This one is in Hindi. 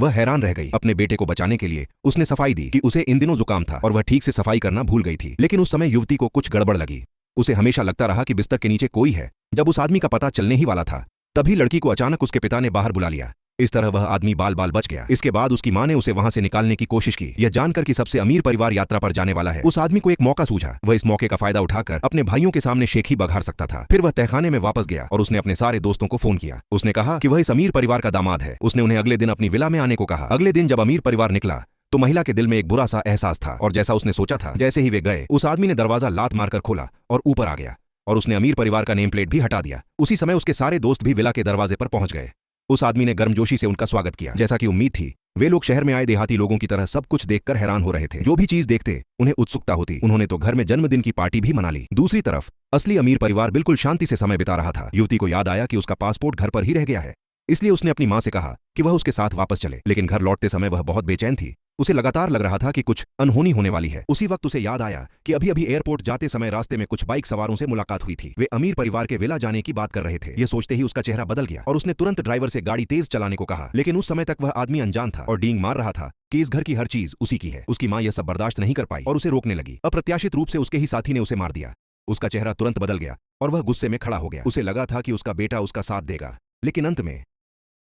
वह हैरान रह गई। अपने बेटे को बचाने के लिए उसने सफाई दी कि उसे इन दिनों जुकाम था और वह ठीक से सफाई करना भूल गई थी। लेकिन उस समय युवती को कुछ गड़बड़ लगी। उसे हमेशा लगता रहा कि बिस्तर के नीचे कोई है। जब उस आदमी का पता चलने ही वाला था, तभी लड़की को अचानक उसके पिता ने बाहर बुला लिया। इस तरह वह आदमी बाल बाल बच गया। इसके बाद उसकी मां ने उसे वहां से निकालने की कोशिश की। यह जानकर कि सबसे अमीर परिवार यात्रा पर जाने वाला है, उस आदमी को एक मौका सूझा। वह इस मौके का फायदा उठाकर अपने भाइयों के सामने शेखी बघार सकता था। फिर वह तहखाने में वापस गया और उसने अपने सारे दोस्तों को फोन किया। उसने कहा कि वह इस अमीर परिवार का दामाद है। उसने उन्हें अगले दिन अपनी विला में आने को कहा। अगले दिन जब अमीर परिवार निकला तो महिला के दिल में एक बुरा सा एहसास था और जैसा उसने सोचा था, जैसे ही वे गए उस आदमी ने दरवाजा लात मारकर खोला और ऊपर आ गया और उसने अमीर परिवार का नेम प्लेट भी हटा दिया। उसी समय उसके सारे दोस्त भी विला के दरवाजे पर पहुंच गए। उस आदमी ने गर्मजोशी से उनका स्वागत किया। जैसा कि उम्मीद थी, वे लोग शहर में आए देहाती लोगों की तरह सब कुछ देखकर हैरान हो रहे थे। जो भी चीज देखते उन्हें उत्सुकता होती। उन्होंने तो घर में जन्मदिन की पार्टी भी मना ली। दूसरी तरफ असली अमीर परिवार बिल्कुल शांति से समय बिता रहा था। युवती को याद आया कि उसका पासपोर्ट घर पर ही रह गया है, इसलिए उसने अपनी मां से कहा कि वह उसके साथ वापस चले। लेकिन घर लौटते समय वह बहुत बेचैन थी। उसे लगातार लग रहा था कि कुछ अनहोनी होने वाली है। उसी वक्त उसे याद आया कि अभी अभी एयरपोर्ट जाते समय रास्ते में कुछ बाइक सवारों से मुलाकात हुई थी। वे अमीर परिवार के विला जाने की बात कर रहे थे। यह सोचते ही उसका चेहरा बदल गया और उसने तुरंत ड्राइवर से गाड़ी तेज चलाने को कहा। लेकिन उस समय तक वह आदमी अनजान था और डींग मार रहा था कि इस घर की हर चीज उसी की है। उसकी मां यह सब बर्दाश्त नहीं कर पाई और उसे रोकने लगी। अप्रत्याशित रूप से उसके ही साथी ने उसे मार दिया। उसका चेहरा तुरंत बदल गया और वह गुस्से में खड़ा हो गया। उसे लगा था कि उसका बेटा उसका साथ देगा, लेकिन अंत में